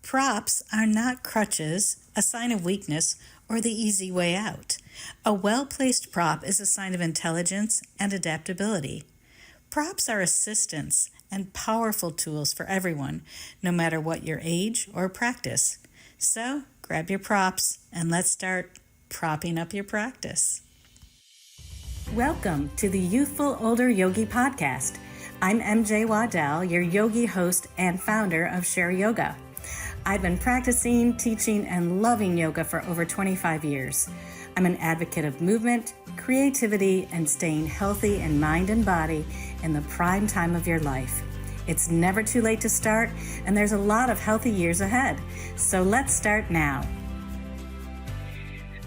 Props are not crutches, a sign of weakness, or the easy way out. A well-placed prop is a sign of intelligence and adaptability. Props are assistants and powerful tools for everyone, no matter what your age or practice. So, grab your props and let's start propping up your practice. Welcome to the Youthful Older Yogi podcast. I'm MJ Waddell, your yogi host and founder of Share Yoga. I've been practicing, teaching, and loving yoga for over 25 years. I'm an advocate of movement, creativity, and staying healthy in mind and body in the prime time of your life. It's never too late to start, and there's a lot of healthy years ahead. So let's start now.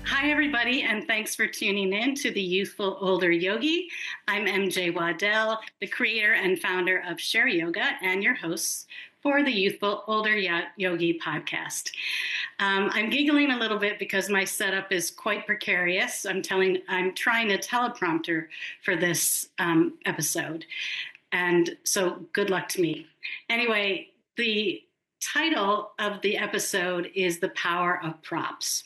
Hi, everybody, and thanks for tuning in to the Youthful Older Yogi. I'm MJ Waddell, the creator and founder of Share Yoga, and your host for the Youthful Older Yogi podcast. I'm giggling a little bit because my setup is quite precarious. I'm trying a teleprompter for this episode, and so good luck to me. Anyway, the title of the episode is The Power of Props.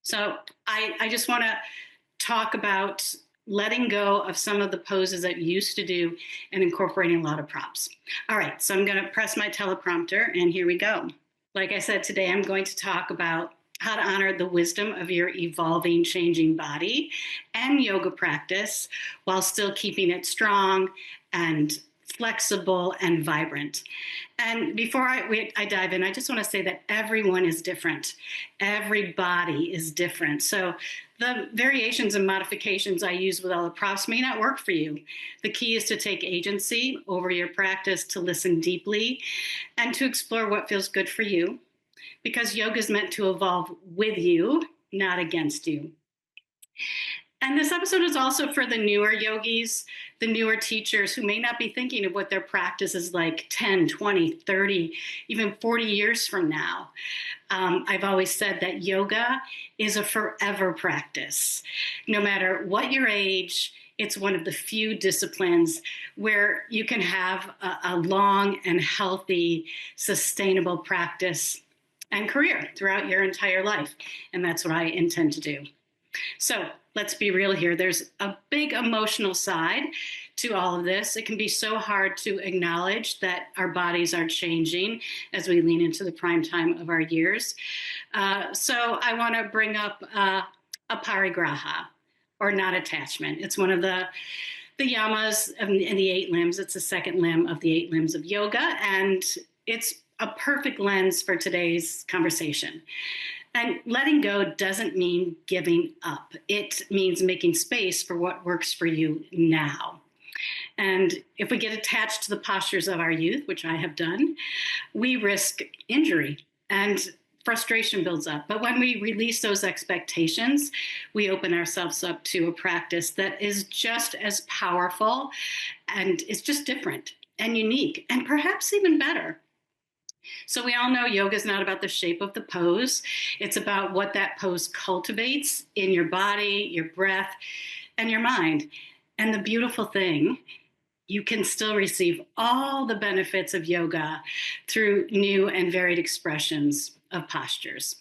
So I just want to talk about letting go of some of the poses that you used to do and incorporating a lot of props. All right, so I'm going to press my teleprompter, and here we go. Like I said, today I'm going to talk about how to honor the wisdom of your evolving, changing body and yoga practice while still keeping it strong and flexible and vibrant. And before I dive in, I just want to say that everyone is different. Every body is different. So the variations and modifications I use with all the props may not work for you. The key is to take agency over your practice, to listen deeply, and to explore what feels good for you, because yoga is meant to evolve with you, not against you. And this episode is also for the newer yogis, the newer teachers who may not be thinking of what their practice is like 10, 20, 30, even 40 years from now. I've always said that yoga is a forever practice. No matter what your age, it's one of the few disciplines where you can have a long and healthy, sustainable practice and career throughout your entire life. And that's what I intend to do. So let's be real here. There's a big emotional side to all of this. It can be so hard to acknowledge that our bodies are changing as we lean into the prime time of our years. So I want to bring up Aparigraha, or not attachment. It's one of the yamas in the 8 limbs. It's the second limb of the 8 limbs of yoga, and it's a perfect lens for today's conversation. And letting go doesn't mean giving up. It means making space for what works for you now. And if we get attached to the postures of our youth, which I have done, we risk injury and frustration builds up. But when we release those expectations, we open ourselves up to a practice that is just as powerful, and it's just different and unique and perhaps even better. So we all know yoga is not about the shape of the pose. It's about what that pose cultivates in your body, your breath, and your mind. And the beautiful thing, you can still receive all the benefits of yoga through new and varied expressions of postures.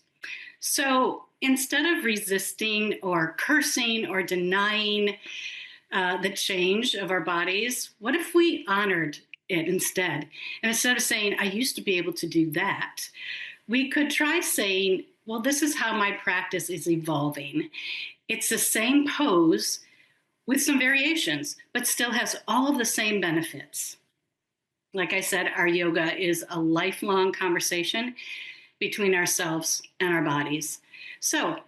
So instead of resisting or cursing or denying the change of our bodies, what if we honored it instead? And instead of saying, I used to be able to do that, we could try saying, well, this is how my practice is evolving. It's the same pose with some variations, but still has all of the same benefits. Like I said, our yoga is a lifelong conversation between ourselves and our bodies. So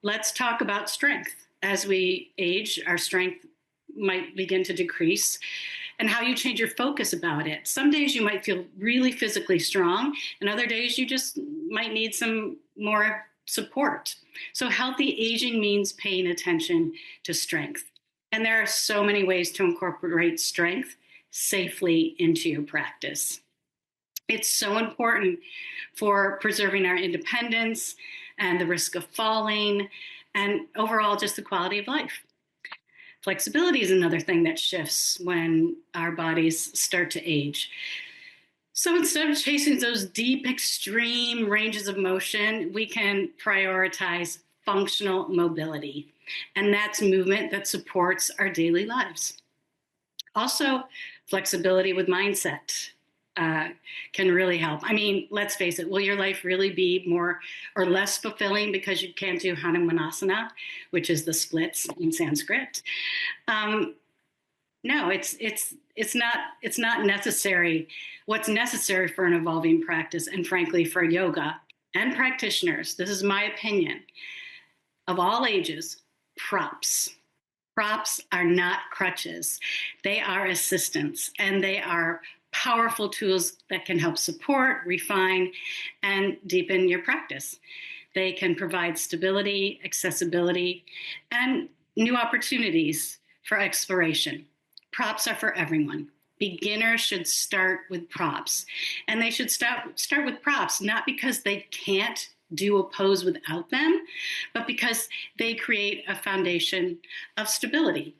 let's talk about strength. As we age, our strength might begin to decrease, and how you change your focus about it. Some days you might feel really physically strong, and other days you just might need some more support. So healthy aging means paying attention to strength. And there are so many ways to incorporate strength safely into your practice. It's so important for preserving our independence and the risk of falling, and overall just the quality of life. Flexibility is another thing that shifts when our bodies start to age. So instead of chasing those deep, extreme ranges of motion, we can prioritize functional mobility. And that's movement that supports our daily lives. Also, flexibility with mindset uh, can really help. I mean, let's face it, will your life really be more or less fulfilling because you can't do Hanumanasana, which is the splits in Sanskrit? Um, no, it's not necessary. What's necessary for an evolving practice, and frankly for yoga and practitioners, this is my opinion, of all ages, props. Props are not crutches. They are assistants, and they are powerful tools that can help support, refine, and deepen your practice. They can provide stability, accessibility, and new opportunities for exploration. Props are for everyone. Beginners should start with props, and they should start with props not because they can't do a pose without them, but because they create a foundation of stability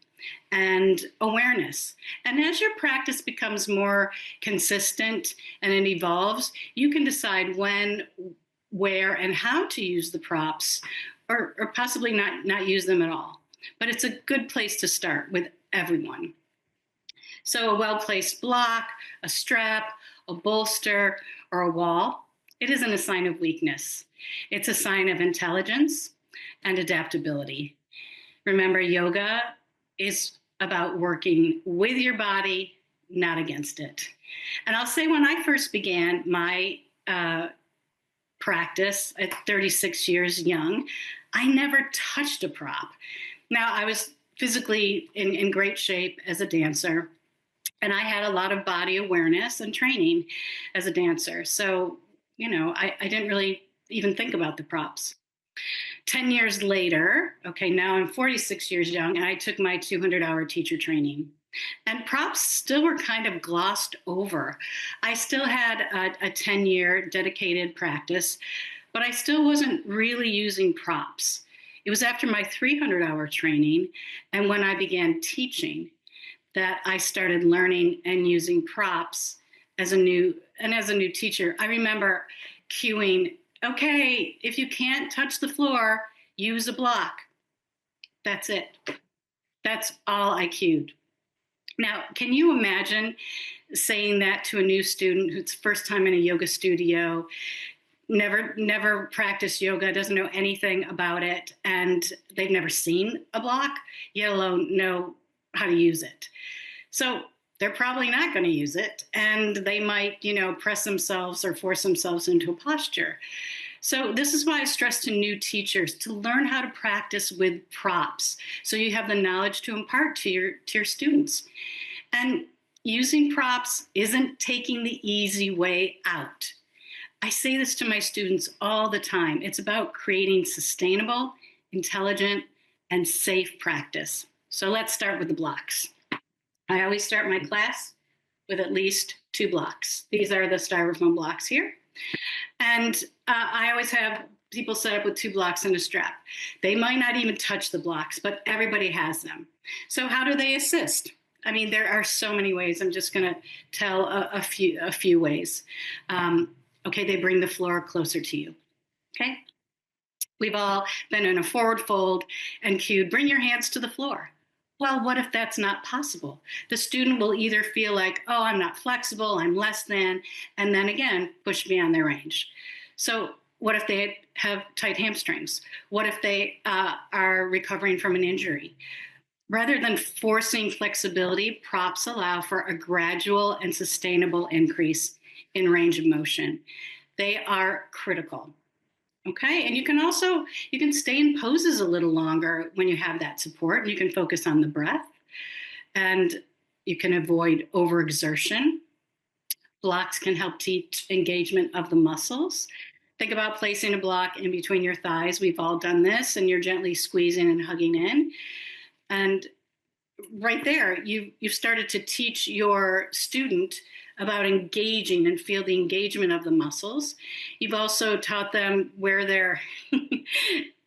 and awareness. And as your practice becomes more consistent and it evolves, you can decide when, where, and how to use the props, or possibly not use them at all. But it's a good place to start with everyone. So a well-placed block, a strap, a bolster, or a wall, it isn't a sign of weakness. It's a sign of intelligence and adaptability. Remember, yoga is about working with your body, not against it. And I'll say when I first began my practice at 36 years young, I never touched a prop. Now, I was physically in great shape as a dancer, and I had a lot of body awareness and training as a dancer. So, I didn't really even think about the props. 10 years later, okay, now I'm 46 years young, and I took my 200-hour teacher training. And props still were kind of glossed over. I still had a 10-year dedicated practice, but I still wasn't really using props. It was after my 300-hour training and when I began teaching that I started learning and using props as a new teacher. I remember cueing, okay, if you can't touch the floor, use a block. That's it. That's all I cued. Now, can you imagine saying that to a new student who's first time in a yoga studio, never practiced yoga, doesn't know anything about it, and they've never seen a block, yet alone know how to use it? So they're probably not going to use it, and they might, press themselves or force themselves into a posture. So this is why I stress to new teachers to learn how to practice with props, so you have the knowledge to impart to your students. And using props isn't taking the easy way out. I say this to my students all the time. It's about creating sustainable, intelligent, and safe practice. So let's start with the blocks. I always start my class with at least 2 blocks. These are the styrofoam blocks here. And I always have people set up with 2 blocks and a strap. They might not even touch the blocks, but everybody has them. So how do they assist? I mean, there are so many ways. I'm just going to tell a few ways. Okay, they bring the floor closer to you. Okay? We've all been in a forward fold and cued, bring your hands to the floor. Well, what if that's not possible? The student will either feel like, oh, I'm not flexible, I'm less than, and then again, push beyond their range. So what if they have tight hamstrings? What if they are recovering from an injury? Rather than forcing flexibility, props allow for a gradual and sustainable increase in range of motion. They are critical. Okay, and you can stay in poses a little longer when you have that support, and you can focus on the breath, and you can avoid overexertion. Blocks can help teach engagement of the muscles. Think about placing a block in between your thighs. We've all done this, and you're gently squeezing and hugging in. And right there, you've started to teach your student about engaging and feel the engagement of the muscles. You've also taught them where their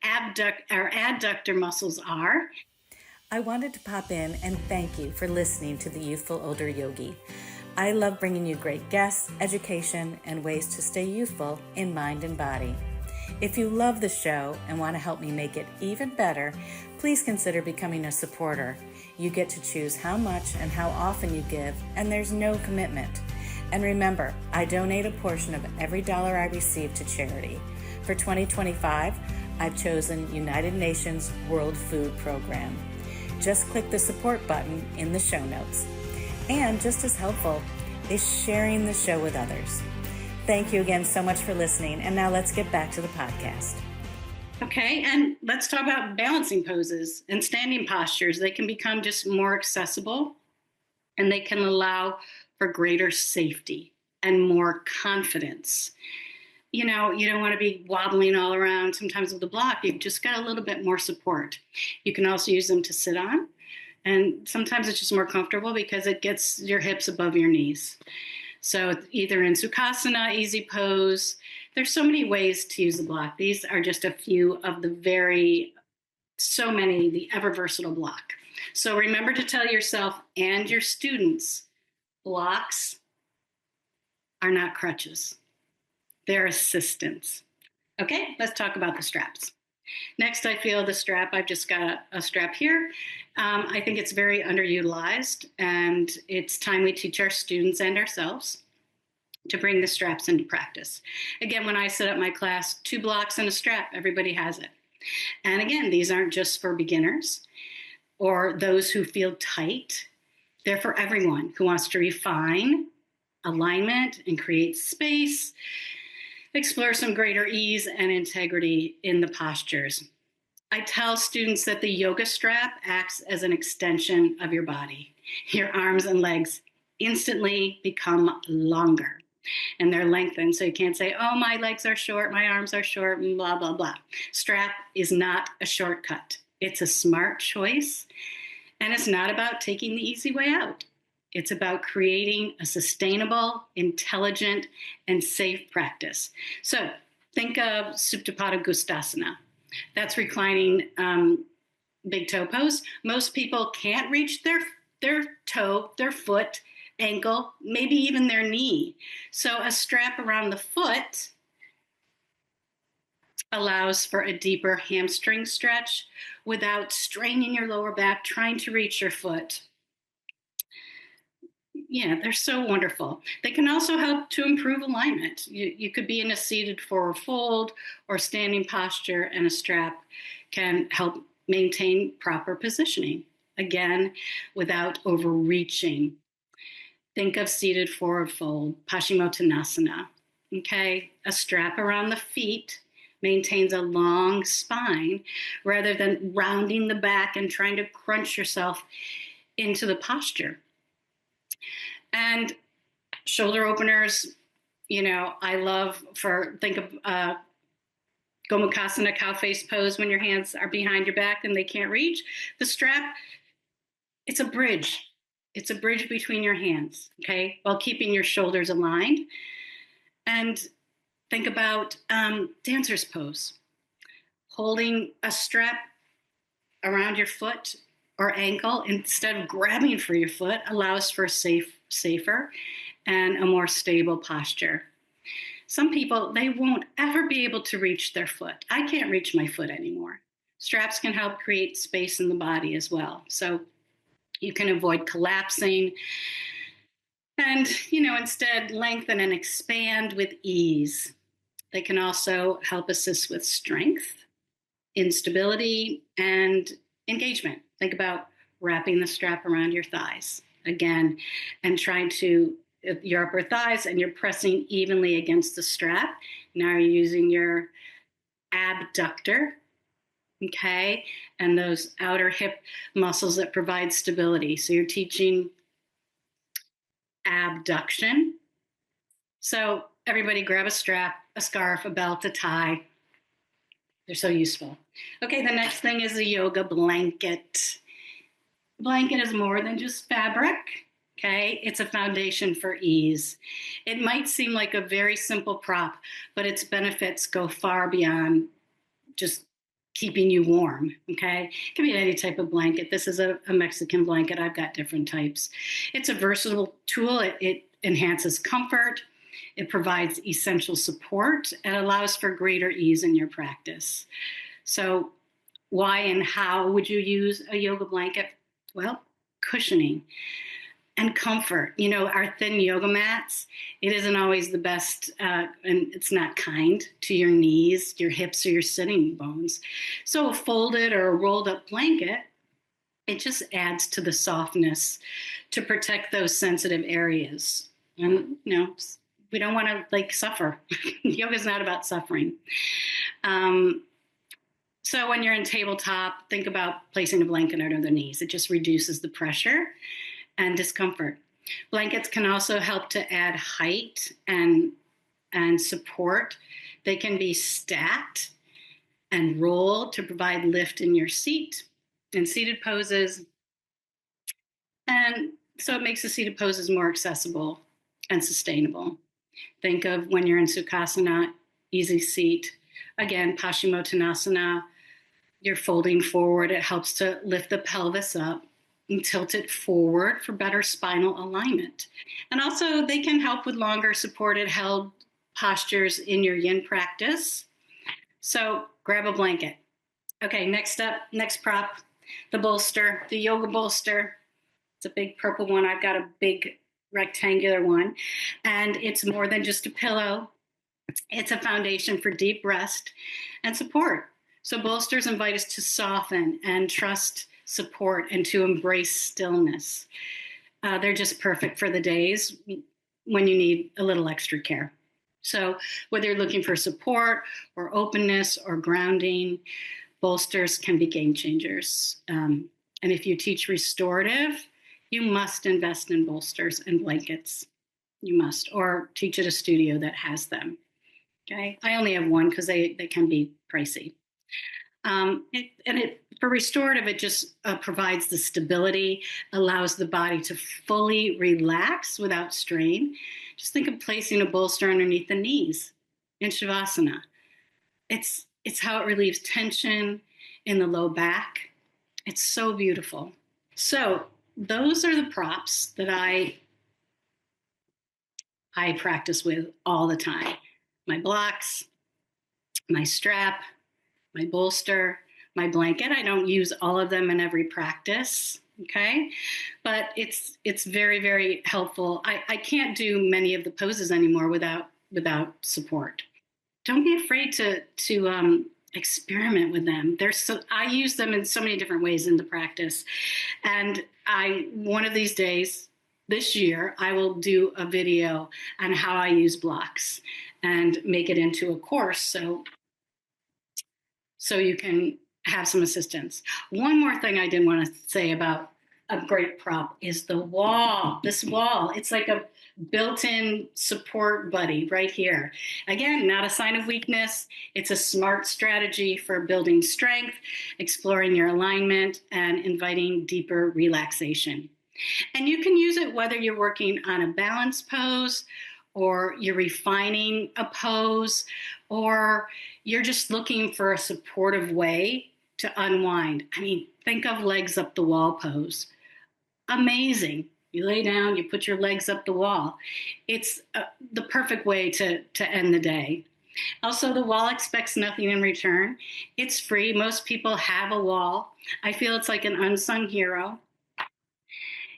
adductor muscles are. I wanted to pop in and thank you for listening to the Youthful Older Yogi. I love bringing you great guests, education, and ways to stay youthful in mind and body. If you love the show and want to help me make it even better, please consider becoming a supporter. You get to choose how much and how often you give, and there's no commitment. And remember, I donate a portion of every dollar I receive to charity. For 2025, I've chosen United Nations World Food Program. Just click the support button in the show notes. And just as helpful is sharing the show with others. Thank you again so much for listening. And now let's get back to the podcast. Okay, and let's talk about balancing poses and standing postures. They can become just more accessible, and they can allow for greater safety and more confidence. You know, you don't want to be wobbling all around sometimes with the block. You've just got a little bit more support. You can also use them to sit on. And sometimes it's just more comfortable because it gets your hips above your knees. So either in Sukhasana, easy pose, there's so many ways to use the block. These are just a few of the the ever versatile block. So remember to tell yourself and your students, blocks are not crutches. They're assistants. Okay, let's talk about the straps. Next, I feel the strap. I've just got a strap here. I think it's very underutilized, and it's time we teach our students and ourselves to bring the straps into practice. Again, when I set up my class, 2 blocks and a strap, everybody has it. And again, these aren't just for beginners or those who feel tight. They're for everyone who wants to refine alignment and create space, explore some greater ease and integrity in the postures. I tell students that the yoga strap acts as an extension of your body. Your arms and legs instantly become longer and they're lengthened. So you can't say, oh, my legs are short, my arms are short, and blah, blah, blah. Strap is not a shortcut. It's a smart choice, and it's not about taking the easy way out. It's about creating a sustainable, intelligent, and safe practice. So think of Supta Pada Gustasana. That's reclining big toe pose. Most people can't reach their toe, their foot, ankle, maybe even their knee. So a strap around the foot allows for a deeper hamstring stretch without straining your lower back, trying to reach your foot. Yeah, they're so wonderful. They can also help to improve alignment. You could be in a seated forward fold or standing posture, and a strap can help maintain proper positioning, again, without overreaching. Think of seated forward fold, Paschimottanasana. Okay, a strap around the feet maintains a long spine rather than rounding the back and trying to crunch yourself into the posture. And shoulder openers, you know, I love think of Gomukhasana, cow face pose, when your hands are behind your back and they can't reach. The strap, it's a bridge. It's a bridge between your hands, okay, while keeping your shoulders aligned. And think about dancer's pose. Holding a strap around your foot or ankle instead of grabbing for your foot allows for safer and a more stable posture. Some people, they won't ever be able to reach their foot. I can't reach my foot anymore. Straps can help create space in the body as well. So you can avoid collapsing and, you know, instead lengthen and expand with ease. They can also help assist with strength, instability, and engagement. Think about wrapping the strap around your thighs again and trying to your upper thighs, and you're pressing evenly against the strap. Now you're using your abductor, okay, and those outer hip muscles that provide stability. So you're teaching abduction. So everybody grab a strap, a scarf, a belt, a tie. They're so useful. Okay, the next thing is a yoga blanket. Blanket is more than just fabric. Okay, it's a foundation for ease. It might seem like a very simple prop, but its benefits go far beyond just keeping you warm. Okay. It can be any type of blanket. This is a Mexican blanket. I've got different types. It's a versatile tool. It enhances comfort. It provides essential support and allows for greater ease in your practice. So why and how would you use a yoga blanket? Well, cushioning and comfort. Our thin yoga mats, it isn't always the best, and it's not kind to your knees, your hips, or your sitting bones. So a folded or a rolled up blanket, it just adds to the softness to protect those sensitive areas. And, we don't want to suffer. Yoga is not about suffering. So when you're in tabletop, think about placing a blanket under the knees. It just reduces the pressure and discomfort. Blankets can also help to add height and support. They can be stacked and rolled to provide lift in your seat and seated poses. And so it makes the seated poses more accessible and sustainable. Think of when you're in Sukhasana, easy seat. Again, Paschimottanasana, you're folding forward. It helps to lift the pelvis up and tilt it forward for better spinal alignment. And also they can help with longer supported held postures in your yin practice. So grab a blanket. Okay, next prop, the bolster, the yoga bolster. It's a big purple one. I've got a big rectangular one, and it's more than just a pillow. It's a foundation for deep rest and support. So bolsters invite us to soften and trust support and to embrace stillness. They're just perfect for the days when you need a little extra care. So whether you're looking for support or openness or grounding, bolsters can be game changers. And if you teach restorative, you must invest in bolsters and blankets. You must, or teach at a studio that has them. Okay, I only have one because they can be pricey. For restorative, it just provides the stability, allows the body to fully relax without strain. Just think of placing a bolster underneath the knees in Shavasana. It's how it relieves tension in the low back. It's so beautiful. So those are the props that I practice with all the time. My blocks, my strap, my bolster, my blanket. I don't use all of them in every practice, okay? But it's very, very helpful. I can't do many of the poses anymore without support. Don't be afraid to experiment with them. I use them in so many different ways in the practice. And one of these days, this year, I will do a video on how I use blocks and make it into a course so you can have some assistance. One more thing I didn't want to say about a great prop is the wall. This wall, it's like a built-in support buddy right here. Again, not a sign of weakness. It's a smart strategy for building strength, exploring your alignment, and inviting deeper relaxation. And you can use it whether you're working on a balance pose, or you're refining a pose, or you're just looking for a supportive way to unwind. I mean, think of legs up the wall pose. Amazing. You lay down, you put your legs up the wall. It's the perfect way to end the day. Also, the wall expects nothing in return. It's free. Most people have a wall. I feel it's like an unsung hero.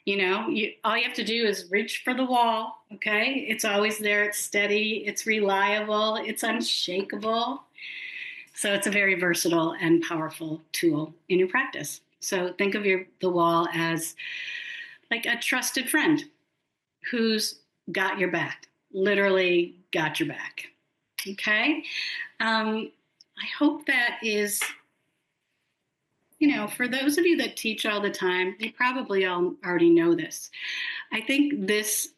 All you have to do is reach for the wall, okay? It's always there, it's steady, it's reliable, it's unshakable. So it's a very versatile and powerful tool in your practice. So think of the wall as like a trusted friend who's got your back, literally got your back, okay? I hope that is... for those of you that teach all the time, you probably all already know this. I think this,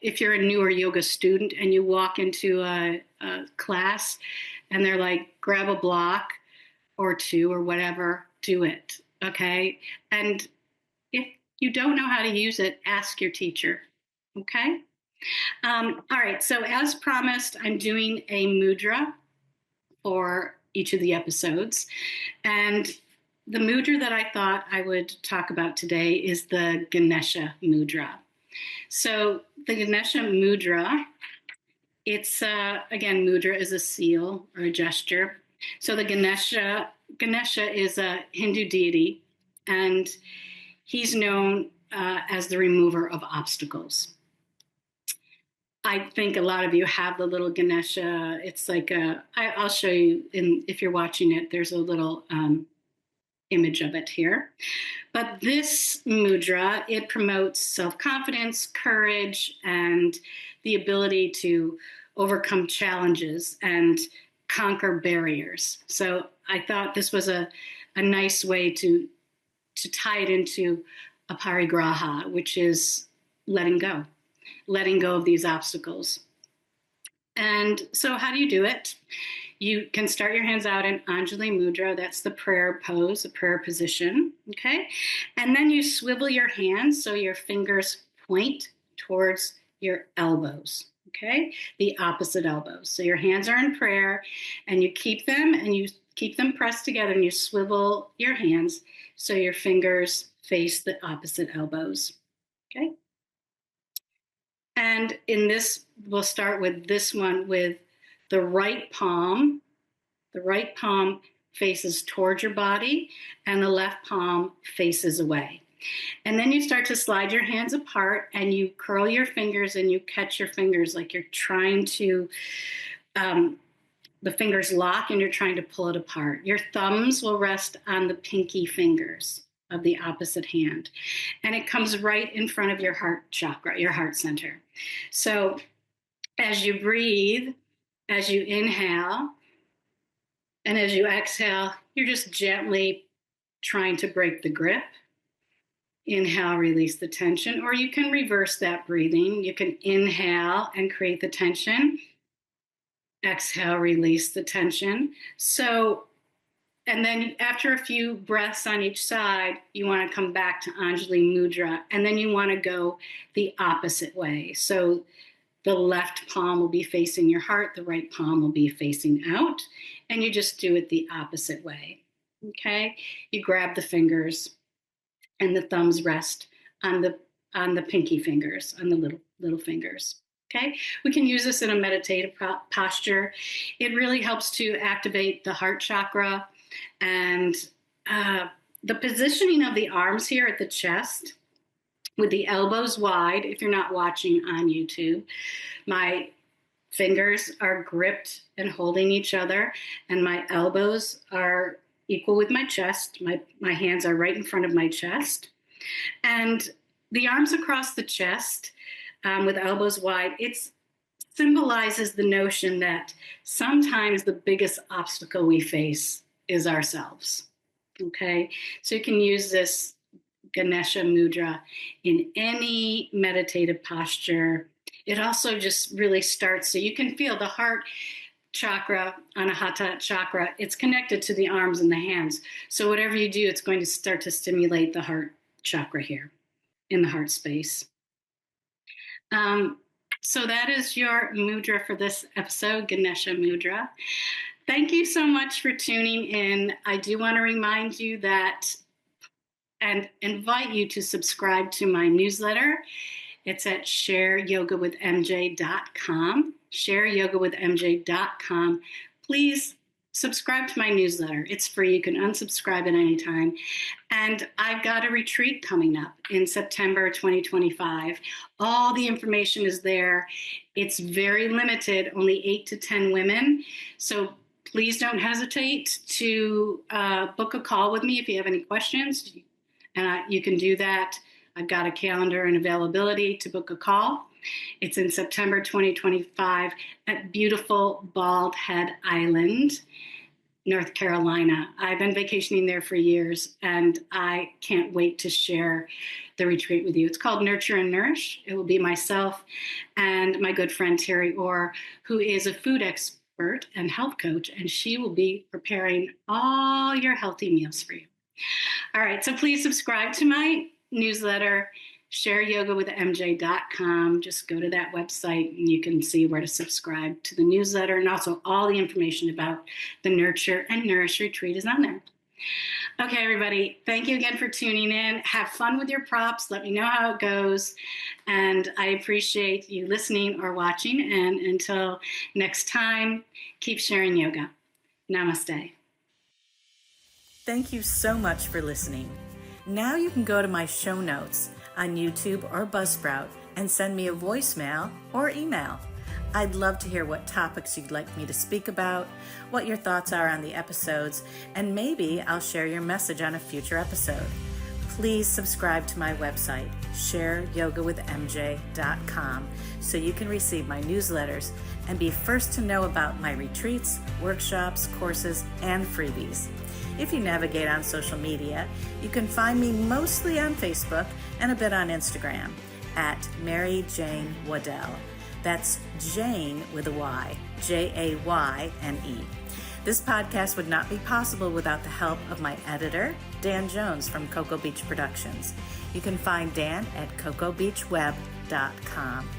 if you're a newer yoga student and you walk into a class and they're like, grab a block or two or whatever, do it, okay? And if you don't know how to use it, ask your teacher, okay? All right, so as promised, I'm doing a mudra for each of the episodes. And the mudra that I thought I would talk about today is the Ganesha mudra. So the Ganesha mudra, it's again, mudra is a seal or a gesture. So the Ganesha is a Hindu deity, and he's known as the remover of obstacles. I think a lot of you have the little Ganesha. It's like I'll show you if you're watching it. There's a little image of it here. But this mudra, it promotes self-confidence, courage, and the ability to overcome challenges and conquer barriers. So I thought this was a nice way to tie it into Aparigraha, which is letting go of these obstacles. And so how do you do it? You can start your hands out in Anjali Mudra. That's the prayer pose, the prayer position, okay? And then you swivel your hands so your fingers point towards your elbows, okay? The opposite elbows. So your hands are in prayer, and you keep them pressed together, and you swivel your hands so your fingers face the opposite elbows, okay? And in this, we'll start with this one with the right palm. The right palm faces towards your body, and the left palm faces away. And then you start to slide your hands apart, and you curl your fingers, and you catch your fingers like you're trying to, the fingers lock, and you're trying to pull it apart. Your thumbs will rest on the pinky fingers of the opposite hand. And it comes right in front of your heart chakra, your heart center. So as you breathe, as you inhale, and as you exhale, you're just gently trying to break the grip. Inhale, release the tension, or you can reverse that breathing. You can inhale and create the tension. Exhale, release the tension. So, and then after a few breaths on each side, you want to come back to Anjali Mudra, and then you want to go the opposite way. So the left palm will be facing your heart, the right palm will be facing out, and you just do it the opposite way, okay? You grab the fingers, and the thumbs rest on the pinky fingers, on the little fingers. Okay, we can use this in a meditative posture. It really helps to activate the heart chakra, and the positioning of the arms here at the chest with the elbows wide. If you're not watching on YouTube, my fingers are gripped and holding each other, and my elbows are equal with my chest. My hands are right in front of my chest, and the arms across the chest with elbows wide, it symbolizes the notion that sometimes the biggest obstacle we face is ourselves, okay? So you can use this Ganesha mudra in any meditative posture. It also just really starts, so you can feel the heart chakra, Anahata chakra, it's connected to the arms and the hands. So whatever you do, it's going to start to stimulate the heart chakra here in the heart space. So that is your mudra for this episode, Ganesha mudra. Thank you so much for tuning in. I do want to remind you that and invite you to subscribe to my newsletter. It's at shareyogawithmj.com, shareyogawithmj.com. Please subscribe to my newsletter. It's free. You can unsubscribe at any time. And I've got a retreat coming up in September 2025. All the information is there. It's very limited, only 8 to 10 women. So please don't hesitate to book a call with me if you have any questions. You can do that. I've got a calendar and availability to book a call. It's in September 2025 at beautiful Bald Head Island, North Carolina. I've been vacationing there for years, and I can't wait to share the retreat with you. It's called Nurture and Nourish. It will be myself and my good friend Terry Orr, who is a food expert and health coach, and she will be preparing all your healthy meals for you. All right, so please subscribe to my newsletter, shareyogawithmj.com. Just go to that website and you can see where to subscribe to the newsletter, and also all the information about the Nurture and Nourish Retreat is on there. Okay, everybody, thank you again for tuning in. Have fun with your props. Let me know how it goes. And I appreciate you listening or watching. And until next time, keep sharing yoga. Namaste. Thank you so much for listening. Now you can go to my show notes on YouTube or Buzzsprout and send me a voicemail or email. I'd love to hear what topics you'd like me to speak about, what your thoughts are on the episodes, and maybe I'll share your message on a future episode. Please subscribe to my website, shareyogawithmj.com, so you can receive my newsletters and be first to know about my retreats, workshops, courses, and freebies. If you navigate on social media, you can find me mostly on Facebook and a bit on Instagram at Mary Jane Waddell. That's Jane with a Y, Jayne. This podcast would not be possible without the help of my editor, Dan Jones from Cocoa Beach Productions. You can find Dan at cocoabeachweb.com.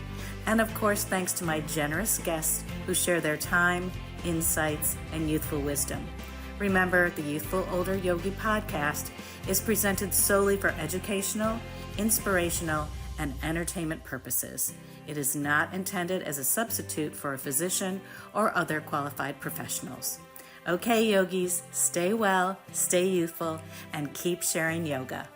And of course, thanks to my generous guests who share their time, insights, and youthful wisdom. Remember, the Youthful Older Yogi podcast is presented solely for educational, inspirational, and entertainment purposes. It is not intended as a substitute for a physician or other qualified professionals. Okay, yogis, stay well, stay youthful, and keep sharing yoga.